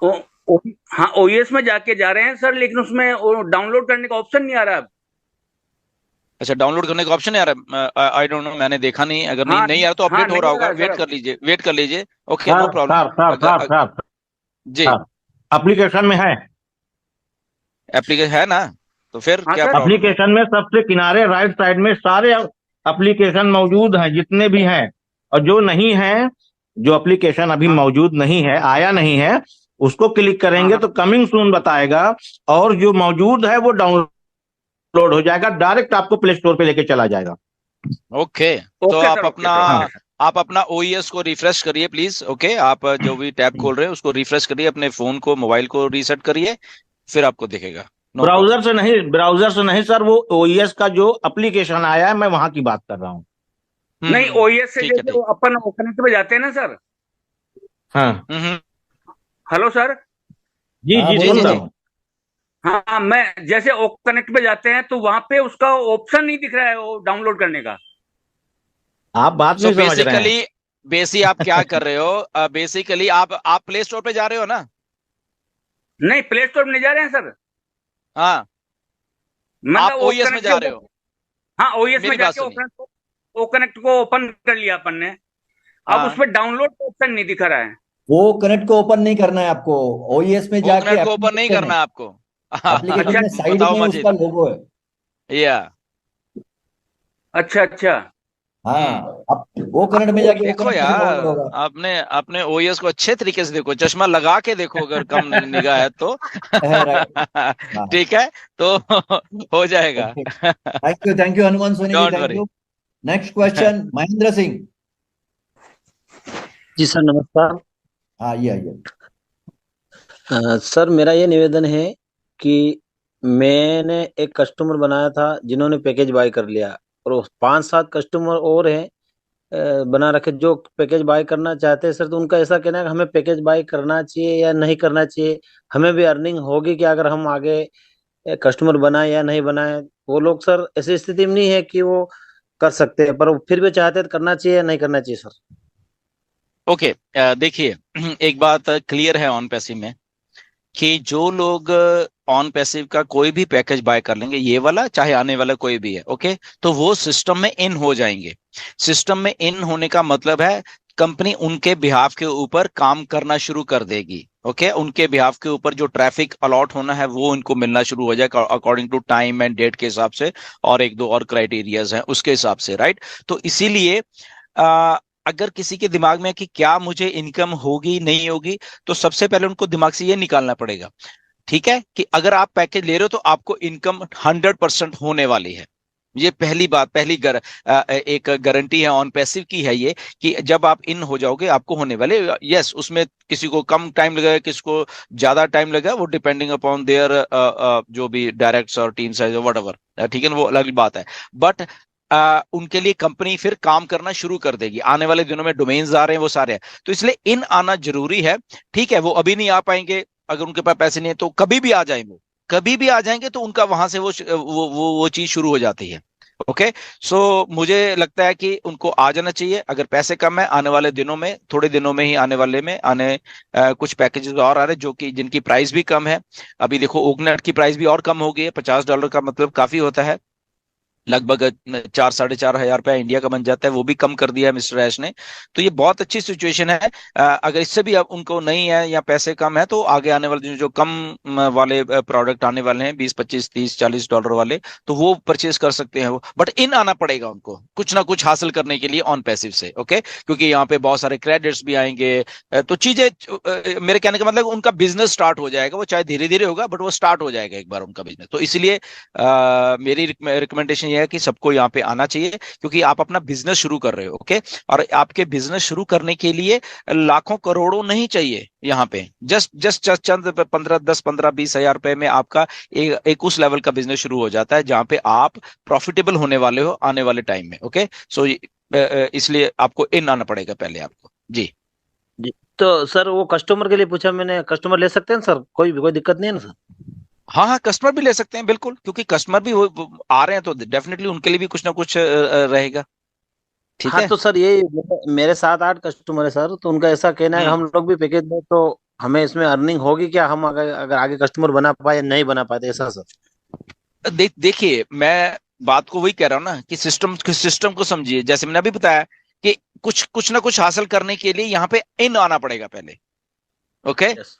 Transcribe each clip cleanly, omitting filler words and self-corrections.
ओ, ओ, हाँ, ओएस में जाके जा रहे हैं सर, लेकिन उसमें डाउनलोड करने का ऑप्शन नहीं आ रहा अब। अच्छा, डाउनलोड करने का ऑप्शन नहीं आ रहा है। आई डोंट नो, मैंने देखा नहीं। अगर नहीं हाँ नहीं आ रहा तो हाँ, अपडेट हो रहा नहीं आ होगा, रहा है सर वेट अब। कर लीजिए, वेट कर लीजिए। Okay, no sir problem. Sir sir अगर sir sir ji, sir, application में है। एप्लीकेशन है ना, तो फिर हाँ क्या सर। प्रॉब्लम है? एप्लीकेशन में सबसे किनारे राइट साइड में सारे एप्लीकेशन मौजूद हैं जितने भी हैं। और जो नहीं है, जो एप्लीकेशन अभी हाँ मौजूद नहीं है, आया नहीं है, उसको क्लिक हाँ करेंगे हाँ। तो कमिंग सून बताएगा। और जो मौजूद है वो डाउनलोड हो जाएगा, डायरेक्ट आपको प्ले स्टोर पे लेके चला जाएगा। ओके। तो ओके सर, ओके सर, हाँ, ओके सर। आप अपना ओईएस को रिफ्रेश करिए प्लीज। ओके, आप जो भी टैब खोल रहे हैं उसको रिफ्रेश करिए, अपने फोन को, मोबाइल को रीसेट करिए, फिर आपको दिखेगा। No problem. ब्राउजर से नहीं सर, वो ओईएस का जो एप्लीकेशन आया है मैं वहां की बात कर रहा हूँ। नहीं, ओएस से ठीक है, जैसे वो ठीक। अपन कनेक्ट पे जाते हैं ना सर। हाँ हम्म। Hello sir. जी हाँ जी, जी बोलिए सुन जी रहा जी। हूँ। हाँ हाँ, मैं जैसे ओ कनेक्ट पे जाते हैं तो वहां पे उसका ऑप्शन नहीं दिख रहा है वो डाउनलोड करने का। आप बात सो नहीं समझ रहे हैं। बेसिकली, आप क्या कर रहे हो? बेसिकली आप प्ले स्टोर पे जा रहे हो ना? नहीं, प्ले स्टोर में नहीं जा रहे हैं सर। हाँ, मतलब आप ओ ओईएस में कनेक्ट जा रहे के, हो। हाँ, ओएस में मेरी बात जाके सुनिए। ओ कनेक्ट को ओपन कर लिया अपन ने। अब हाँ, उसमें डाउनलोड का ऑप्शन नहीं दिख रहा है। वो कनेक्ट को ओपन नहीं करना है आपको। ओईएस में जाके कोकनट को ओपन नहीं एप्लीकेशन है। करना है आपको। एप्लीकेशन अच्छा में साइड बताओ में उसका मजिद। लोगो है। या अच्छा अच्छा। हाँ, आप वो हाँ कनेक्ट में वो, जाके वो देखो कनेक्ट कैसे यार, डाउनलोड होगा? आपने अपने ओएस को अच्छे तरीके से देखो, चश्मा लगा के देखो, अगर कम निगाह है तो। है राइट। हाँ। ठीक है, तो हो जाएगा। Okay, thank you Hanuman Soni ji, don't thank worry. You. Next question Mahendra Singh. जी सर, नमस्कार। हाँ, ये आइए। सर, मेरा ये निवेदन है कि मैंने एक कस्टमर बनाया था जिन्होंने पैकेज बाय कर लिया, और वो 5-7 कस्टमर और हैं बना रखे जो पैकेज बाय करना चाहते हैं सर। तो उनका ऐसा कहना है कि हमें पैकेज बाय करना चाहिए या नहीं करना चाहिए, हमें भी अर्निंग होगी कि अगर हम आगे कस्टमर बनाए या नहीं बनाए। वो लोग सर ऐसी स्थिति में नहीं है कि वो कर सकते हैं, पर वो फिर भी चाहते हैं तो करना चाहिए या नहीं करना चाहिए सर। ओके, देखिए, एक बात क्लियर है ऑन पैसिव में, कि जो लोग ऑन पैसिव का कोई भी पैकेज बाय कर लेंगे, ये वाला चाहे आने वाला कोई भी है, ओके, तो वो सिस्टम में इन हो जाएंगे। सिस्टम में इन होने का मतलब है कंपनी उनके बिहाफ के ऊपर काम करना शुरू कर देगी। ओके, उनके बिहाफ के ऊपर जो ट्रैफिक अलॉट होना है वो उनको मिलना शुरू हो जाएगा according to time and date के हिसाब से, और एक दो और क्राइटेरियाज हैं उसके हिसाब से, राइट? तो इसीलिए अगर किसी के दिमाग में है कि क्या मुझे इनकम होगी नहीं होगी, तो सबसे पहले उनको दिमाग से ये निकालना पड़ेगा, ठीक है, कि अगर आप पैकेज ले रहे हो तो आपको इनकम 100% होने वाली है। ये पहली बात, एक गारंटी है ऑन पैसिव की है ये, कि जब आप इन हो जाओगे आपको होने वाले। यस, उसमें किसी को कम टाइम लगेगा, किसी को ज्यादा टाइम लगेगा, वो डिपेंडिंग अपॉन देयर जो भी डायरेक्ट्स और टीम्स है, वट एवर, ठीक है ना, वो अलग बात है। बट उनके लिए कंपनी फिर काम करना शुरू कर देगी, आने वाले दिनों में डोमेन्स आ रहे हैं, वो सारे हैं, तो इसलिए इन आना जरूरी है। ठीक है, वो अभी नहीं आ पाएंगे, अगर उनके पास पैसे नहीं है तो कभी भी आ जाएंगे, वो कभी भी आ जाएंगे, तो उनका वहां से वो चीज शुरू हो जाती है। ओके, सो मुझे लगता है कि उनको आ जाना चाहिए। अगर पैसे कम है, आने वाले दिनों में, थोड़े दिनों में ही आने वाले में आने कुछ पैकेजेस और आ रहे हैं जो कि जिनकी प्राइस भी कम है। अभी देखो, ओकनेट की प्राइस भी और कम हो गई है, $50 का मतलब काफी होता है, लगभग 4-4.5 हजार रुपया इंडिया का बन जाता है, वो भी कम कर दिया है मिस्टर ऐश ने। तो ये बहुत अच्छी सिचुएशन है। अगर इससे भी अब उनको नहीं है या पैसे कम है, तो आगे आने वाले जो कम वाले प्रोडक्ट आने वाले हैं, 20, 25, 30, 40 डॉलर वाले, तो वो परचेज कर सकते हैं वो। बट इन आना पड़ेगा उनको कुछ ना कुछ हासिल करने के लिए ऑन पैसिव से, ओके, क्योंकि यहाँ पे बहुत सारे क्रेडिट्स भी आएंगे। तो चीजें, मेरे कहने का मतलब उनका बिजनेस स्टार्ट हो जाएगा, वो चाहे धीरे धीरे होगा, बट वो स्टार्ट हो जाएगा एक बार उनका बिजनेस। तो इसलिए मेरी रिकमेंडेशन ये है कि सबको यहाँ पे आना चाहिए, क्योंकि आप अपना बिजनेस शुरू कर रहे हो, ओके, और आपके बिजनेस शुरू करने के लिए लाखों करोड़ों नहीं चाहिए यहाँ पे। जस्ट जस्ट चंद 15, 10, 15, 20 हजार रुपए में आपका एक उस लेवल का बिजनेस शुरू हो जाता है जहां पे आप प्रॉफिटेबल होने वाले हो आने वाले टाइम में। ओके, सो इसलिए आपको इन आना पड़ेगा पहले आपको। जी। जी, तो सर वो कस्टमर के लिए पूछा मैंने, कस्टमर ले सकते हैं सर, कोई दिक्कत नहीं है ना सर? हाँ हाँ, कस्टमर भी ले सकते हैं बिल्कुल, क्योंकि कस्टमर भी वो आ रहे हैं, तो डेफिनेटली उनके लिए भी कुछ ना कुछ रहेगा। ठीक हाँ है। तो सर, ये मेरे 7-8 कस्टमर है सर, तो उनका ऐसा कहना है कि हम्म। हम लोग भी पैकेज दें तो हमें इसमें अर्निंग होगी क्या, हम अगर आगे कस्टमर बना पाए या नहीं बना पाए, ऐसा सर? देखिए मैं बात को वही कह रहा हूं ना कि सिस्टम को समझिए। जैसे मैंने अभी बताया कि कुछ कुछ ना कुछ हासिल करने के लिए यहाँ पे इन आना पड़ेगा पहले। Okay, yes.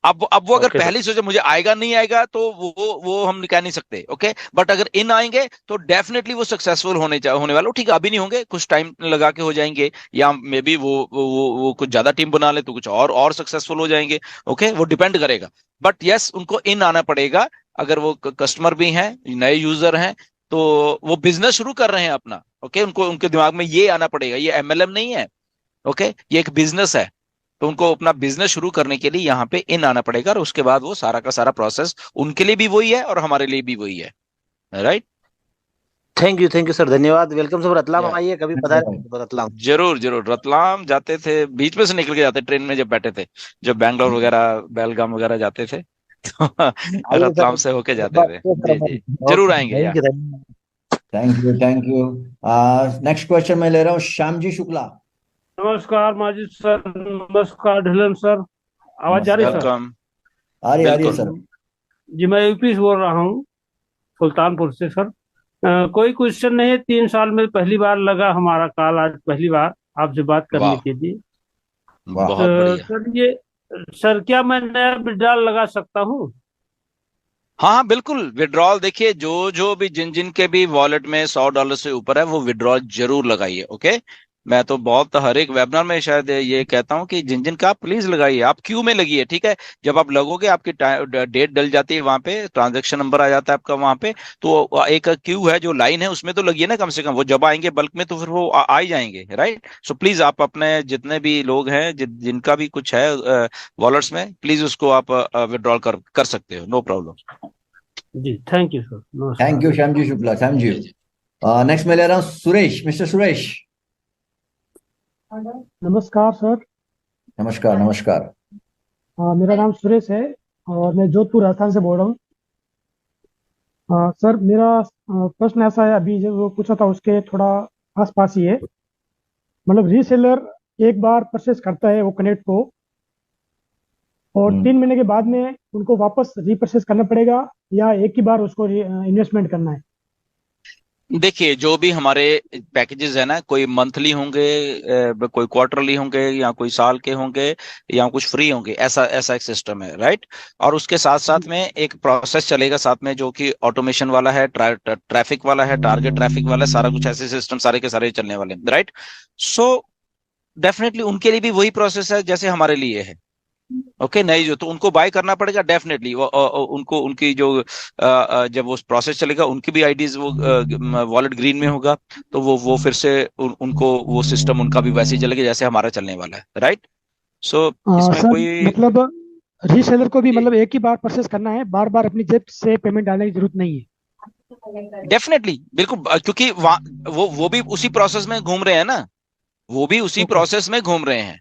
अब वो अगर ओके सर। पहले ही सोचे मुझे आएगा नहीं आएगा तो वो हम कह नहीं सकते। ओके, बट अगर इन आएंगे तो डेफिनेटली वो सक्सेसफुल होने वाले। ठीक है, अभी नहीं होंगे, कुछ टाइम लगा के हो जाएंगे, या मे बी वो कुछ ज्यादा टीम बना ले तो कुछ और सक्सेसफुल हो जाएंगे। ओके, वो डिपेंड करेगा। बट यस, उनको इन आना पड़ेगा। अगर वो कस्टमर भी हैं, नए यूजर हैं, तो वो बिजनेस शुरू कर रहे हैं अपना। ओके, उनको उनके दिमाग में ये आना पड़ेगा, ये एमएलएम नहीं है। ओके, ये एक बिजनेस है, तो उनको अपना बिजनेस शुरू करने के लिए यहाँ पे इन आना पड़ेगा, और उसके बाद वो सारा का सारा प्रोसेस उनके लिए भी वही है और हमारे लिए भी वही है। राइट। थैंक यू सर, धन्यवाद। वेलकम सर, रतलाम या आइए कभी, पधारे रतलाम। जरूर जरूर, रतलाम जाते थे, बीच में से निकल के जाते ट्रेन में जब बैठे थे, जब बैंगलोर वगैरह बेलगाम वगैरह जाते थे तो आइए रतलाम सर, से होके जाते बात थे। तो सर जी जी, हमारी। जरूर ओके, आएंगे थैंक यार। यू धन्यवाद। Thank you. नेक्स्ट क्वेश्चन मैं ले रहा हूँ श्याम जी शुक्ला। नमस्कार माजिद सर, नमस्कार ढिलन सर। आवाज जा रही नमस्कार। सर? वेलकम। आ रही है बिल्कुल। सर। जी, मैं यूपी से बोल रहा हूँ, सुल्तानपुर से सर। कोई क्वेश्चन नहीं है, 3 साल में पहली बार लगा हमारा कॉल, आज पहली बार आपसे बात करने वाह, के लिए। वाह। बहुत बढ़िया। सर ये, सर क्या मैं नया विड्रॉल लगा सकता हूँ? हाँ हाँ बिल्कुल, विड्रॉल देखिए, जो जो भी जिन जिन के भी वॉलेट में $100 से ऊपर है वो विड्रॉल जरूर लगाइए। ओके, मैं तो बहुत हर एक वेबिनार में शायद ये कहता हूं कि जिन जिन का आप प्लीज लगाइए, आप क्यू में लगिए। ठीक है, जब आप लगोगे आपकी डेट डल जाती है, वहां पे ट्रांजेक्शन नंबर आ जाता है आपका वहां पे, तो एक क्यू है जो लाइन है उसमें तो लगिए ना कम से कम। वो जब आएंगे बल्क में तो फिर वो आ ही जाएंगे। राइट। सो प्लीज आप अपने जितने भी लोग हैं जिनका भी कुछ है वॉलेट्स में, प्लीज उसको आप विड्रॉल कर सकते हो, नो प्रॉब्लम। जी थैंक यू सर, थैंक नमस्कार। You Shyam ji Shukla, thank you. जी जी। नेक्स्ट मैं ले रहा हूँ सुरेश, मिस्टर सुरेश। नमस्कार सर। नमस्कार नमस्कार। मेरा नाम सुरेश है और मैं जोधपुर राजस्थान से बोल रहा हूँ। सर मेरा प्रश्न ऐसा है, अभी जो वो पूछा था उसके थोड़ा आस पास ही है। मतलब रीसेलर एक बार परचेस करता है वो कनेक्ट को, और 3 महीने के बाद में उनको वापस रीपरचेस करना पड़ेगा, या एक ही बार उसको इन्वेस्टमेंट करना है? देखिए, जो भी हमारे पैकेजेस है ना, कोई मंथली होंगे, कोई क्वार्टरली होंगे, या कोई साल के होंगे, या कुछ फ्री होंगे, ऐसा ऐसा एक सिस्टम है। राइट। और उसके साथ साथ में एक प्रोसेस चलेगा साथ में, जो कि ऑटोमेशन वाला है, ट्रैफिक वाला है, टारगेट ट्रैफिक वाला है, सारा कुछ ऐसे सिस्टम सारे के सारे चलने वाले हैं। राइट। सो डेफिनेटली उनके लिए भी वही प्रोसेस है जैसे हमारे लिए है। ओके, नहीं जो तो उनको बाय करना पड़ेगा डेफिनेटली। वो उनको उनकी जो जब वो प्रोसेस चलेगा उनकी भी आईडीज वो वॉलेट ग्रीन में होगा, तो वो फिर से उनको वो सिस्टम उनका भी वैसे ही चलेगा जैसे हमारा चलने वाला है। राइट। सो इसमें सर कोई मतलब रीसेलर को भी जी, मतलब एक ही बार परचेस करना है, बार बार अपनी जेब से पेमेंट डालने की जरूरत नहीं है? डेफिनेटली बिल्कुल, क्योंकि वो भी उसी प्रोसेस में घूम रहे हैं ना, वो भी उसी ओके प्रोसेस में घूम रहे हैं।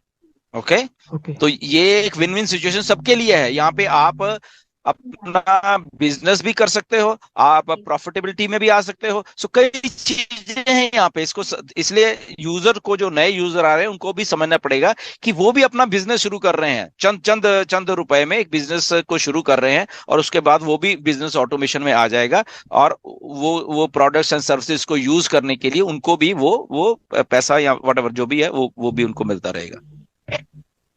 Okay, okay. तो ये एक विन विन सिचुएशन सबके लिए है। यहाँ पे आप अपना बिजनेस भी कर सकते हो, आप प्रॉफिटेबिलिटी में भी आ सकते हो। सो कई चीजें हैं यहाँ पे। इसलिए यूजर को, जो नए यूजर आ रहे हैं उनको भी समझना पड़ेगा कि वो भी अपना बिजनेस शुरू कर रहे हैं, चंद चंद चंद रुपए में एक बिजनेस को शुरू कर रहे हैं, और उसके बाद वो भी बिजनेस ऑटोमेशन में आ जाएगा, और वो प्रोडक्ट्स एंड सर्विसेज को यूज करने के लिए उनको भी वो पैसा या वट जो भी है वो भी उनको मिलता रहेगा।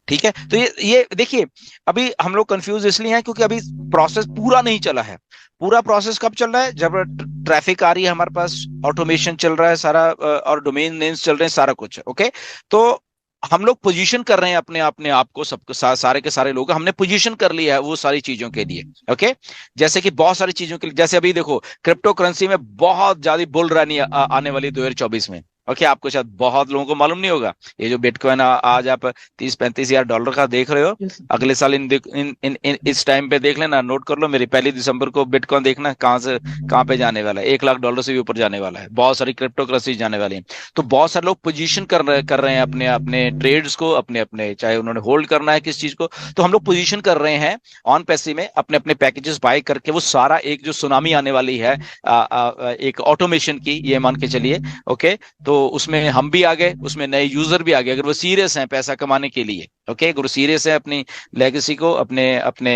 ठीक है, तो ये देखिए, अभी हम लोग कंफ्यूज इसलिए हैं क्योंकि अभी प्रोसेस पूरा नहीं चला है। पूरा प्रोसेस कब चल रहा है? जब ट्रैफिक आ रही है हमारे पास, ऑटोमेशन चल रहा है सारा, और डोमेन नेम्स चल रहे हैं, सारा कुछ है। ओके, तो हम लोग पोजीशन कर रहे हैं अपने अपने आप को, सबको सारे के सारे लोग हमने पोजीशन कर लिया है वो सारी चीजों के लिए। ओके, जैसे कि बहुत सारी चीजों के लिए, जैसे अभी देखो क्रिप्टो करेंसी में बहुत ज्यादा बुल रन आने वाली 2024 में। ओके, आपको शायद बहुत लोगों को मालूम नहीं होगा, ये जो बिटकॉइन आज आप 30-35 हजार डॉलर का देख रहे हो, यस अगले साल इस टाइम पे देख लेना, नोट कर लो, मेरी 1 दिसंबर को बिटकॉइन देखना कहाँ पे जाने वाला है, $1 लाख से भी ऊपर जाने वाला है, बहुत सारी क्रिप्टो करेंसी जाने वाली है। तो बहुत सारे लोग पोजीशन कर रहे हैं अपने अपने ट्रेड्स को, अपने अपने, चाहे उन्होंने होल्ड करना है किस चीज को, तो हम लोग पोजीशन कर रहे हैं ऑन पैसिव में अपने अपने पैकेजेस बाय करके। वो सारा एक जो सुनामी आने वाली है एक ऑटोमेशन की, ये मान के चलिए। ओके, तो तो उसमें हम भी आ गए, उसमें नए यूजर भी आ गए, अगर वो सीरियस हैं पैसा कमाने के लिए। ओके, अगर वो सीरियस है अपनी लेगेसी को, अपने अपने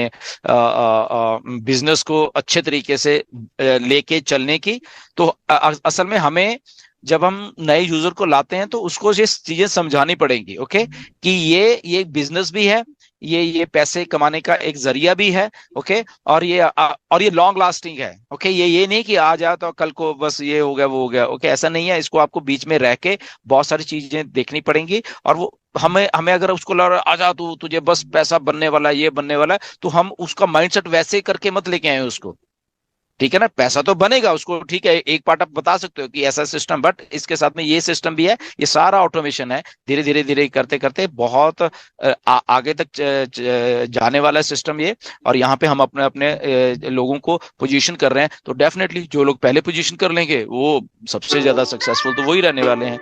बिजनेस को अच्छे तरीके से लेके चलने की, तो असल में हमें जब हम नए यूजर को लाते हैं तो उसको ये चीजें समझानी पड़ेंगी। ओके, कि ये बिजनेस भी है, ये पैसे कमाने का एक जरिया भी है। ओके, और ये लॉन्ग लास्टिंग है। ओके, ये नहीं कि आ जाए तो कल को बस ये हो गया वो हो गया। ओके, ऐसा नहीं है, इसको आपको बीच में रह के बहुत सारी चीजें देखनी पड़ेंगी। और वो हमें हमें अगर उसको लग रहा आ जा तू, तुझे बस पैसा बनने वाला है, ये बनने वाला है, तो हम उसका माइंडसेट वैसे करके मत लेके आए उसको। ठीक है ना, पैसा तो बनेगा उसको, ठीक है, एक पार्ट आप बता सकते हो कि ऐसा सिस्टम, बट इसके साथ में ये सिस्टम भी है, ये सारा ऑटोमेशन है। धीरे धीरे धीरे करते करते बहुत आगे तक जाने वाला सिस्टम ये। और यहाँ पे हम अपने अपने लोगों को पोजीशन कर रहे हैं, तो डेफिनेटली जो लोग पहले पोजीशन कर लेंगे वो सबसे ज्यादा सक्सेसफुल तो वही रहने वाले हैं।